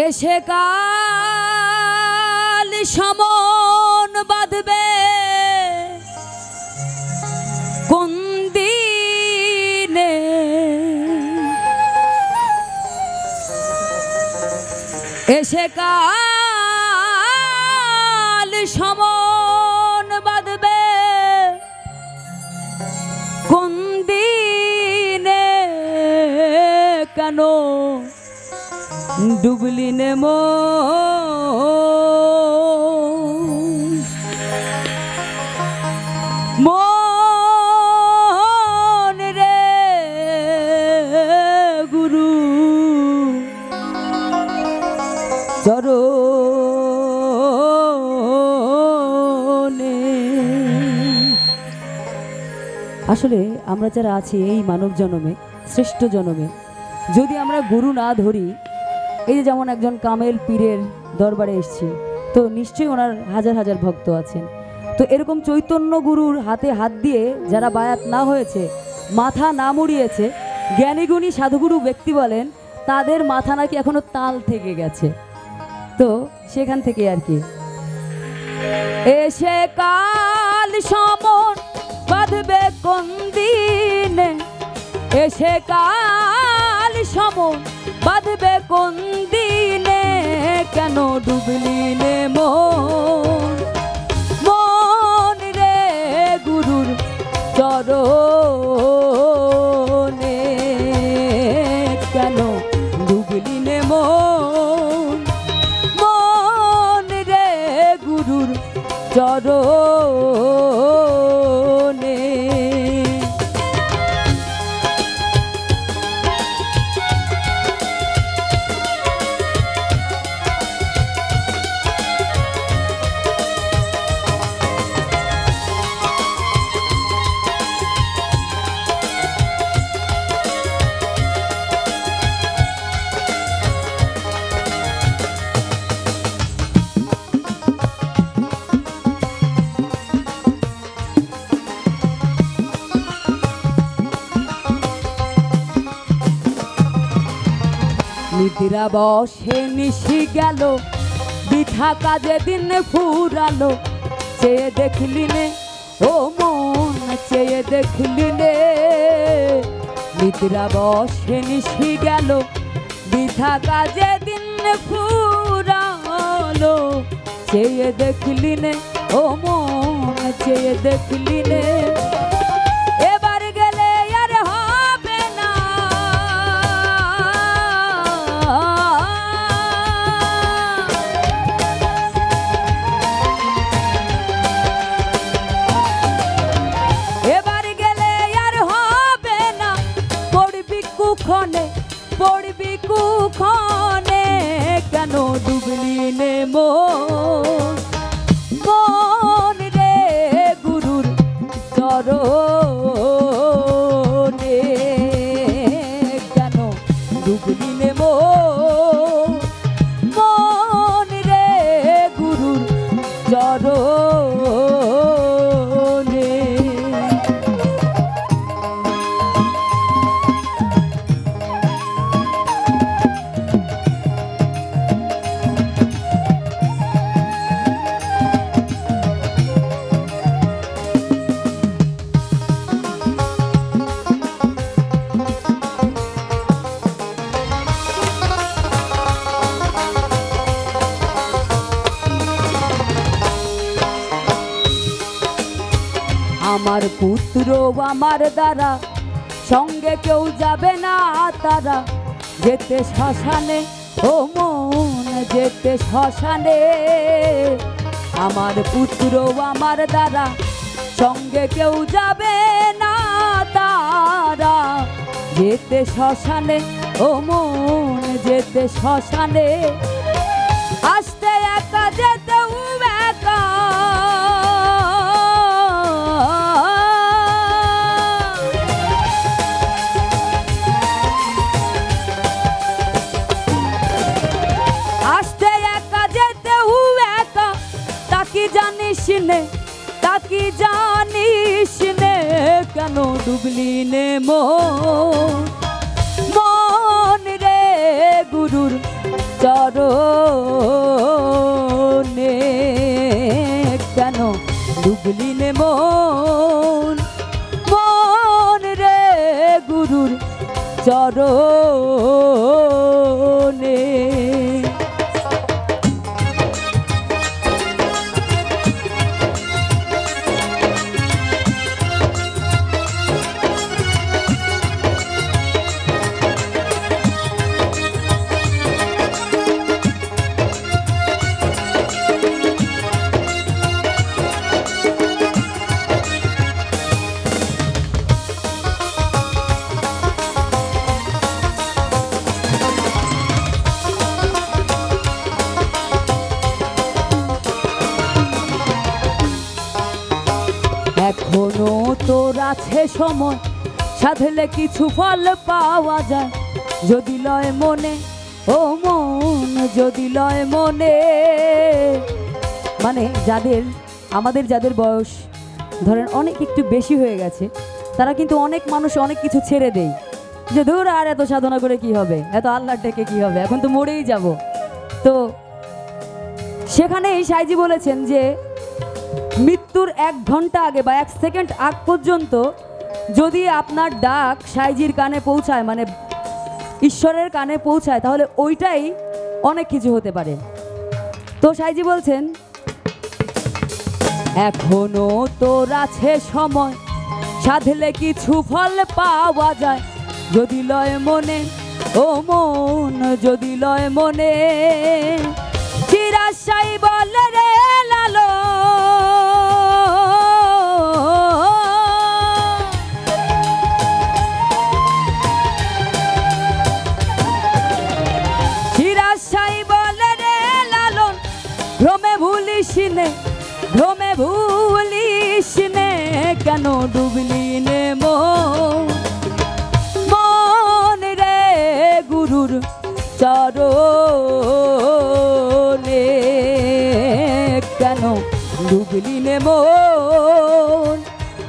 এসে কাল সমন বাঁধবে কোন দিনে, এসে কাল সমন বাঁধবে কোন দিনে, কেন ডুবলি নে মন রে গুরু চরণে। আসলে আমরা যারা আছি এই মানব জন্মে, শ্রেষ্ঠ জন্মে, যদি আমরা গুরু না ধরি, এই যে যেমন একজন কামেল পীরের দরবারে এসেছি, তো নিশ্চয়ই ওনার হাজার হাজার ভক্ত আছেন। তো এরকম চৈতন্য গুরুর হাতে হাত দিয়ে যারা বায়াত না হয়েছে, মাথা না মুড়িয়েছে, জ্ঞানীগুণী সাধুগুরু ব্যক্তি বলেন তাদের মাথা নাকি এখনো তাল থেকে গেছে। তো সেখান থেকে আর কি, এসে কাল সমন বাঁধবে কোন দিনে, এসে কাল সমন বাঁধবে কোন দিনে, কেন ডুবলি নে মন রে গুরুর চরণে, কেন ডুবলি নে মন রে গুরুর চরণে। নিদ্রা বসে নিশি গেল, বৃথা কাজে দিন ফুরালো, চেয়ে দেখলি নে ও মন, চেয়ে দেখলি নে। নিদ্রা বসে নিশি গেল, বৃথা কাজে দিন ফুরালো, চেয়ে দেখলি নে ও মন, চেয়ে দেখলি নে। এবার গেলে আর হবে না, এবার গেলে আর হবে না, পড়বি কুক্ষণে, পড়বি কুক্ষণে, কেন ডুবলি নে মন রে গুরুর চরণে, কেন ডুবলি নে মন রে গুরুর চরণে। আমার পুত্র আমার দ্বারা সঙ্গে কেউ যাবে না তারা, যেতে শ্মশানে ও মন, যেতে শ্মশানে। আমার পুত্র আমার দ্বারা সঙ্গে কেউ যাবে না তারা, যেতে শ্মশানে ও মন, যেতে শ্মশানে। আসতে একা যেতেও একা, জানিস নে তাকি জানিস নে, কেন ডুবলি নে মন রে গুরুর চরণে কেন ডুবলি নে মন, মন রে গুরুর চরণে। এখনো তোর আছে সময়, সাধলে কিছু ফল পাওয়া যায় যদি লয় মনে, ও মন যদি লয় মনে। মানে আমাদের যাদের বয়স ধরেন অনেক একটু বেশি হয়ে গেছে, তারা কিন্তু অনেক মানুষ অনেক কিছু ছেড়ে দেয় যে ধুর আর এত সাধনা করে কি হবে, এত আল্লাহর ডেকে কি হবে, এখন তো মরেই যাব। তো সেখানেই সাইজি বলেছেন যে মৃত্যুর 1 ঘন্টা আগে বা 1 সেকেন্ড আগ পর্যন্ত যদি আপনার ডাক সাইজির কানে পৌঁছায়, মানে ঈশ্বরের কানে পৌঁছায়, তাহলে ওইটাই অনেক কিছু হতে পারে। তো সাইজি বলছেন এখনো তোর আছে সময়, সাধলে কিছু ফল পাওয়া যায় যদি লয় মনে, ও মন যদি লয় মনে। চিরাশাই বলে রে লালো ভ্রমে ভুলিস নে, ভ্রমে ভুলিস নে কেন ডুবলি নে মন, মন রে গুরুর চরণে কেন ডুবলি নে মন,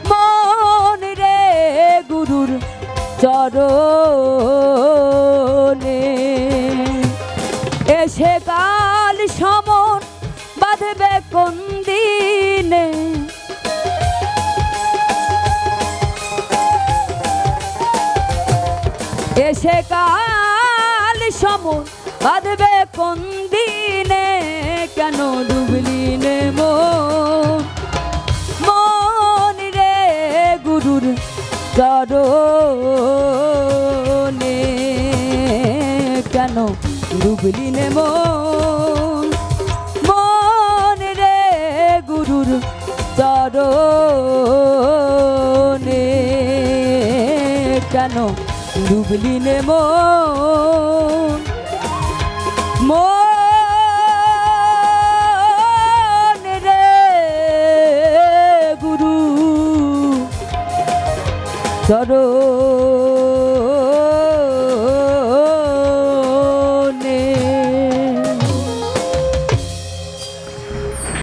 মন রে গুরুর চরণে। এসে কাল সমন বাঁধবে কোন দিনে, এসে কাল সমন বাঁধবে কোন দিনে কেন ডুবলি নে মন, মন রে গুরুর চরণে কেন ডুবলি নে মন, মন রে গুরুর চরণে কেন ডুবলি নে মন, মন রে গুরু চরণে।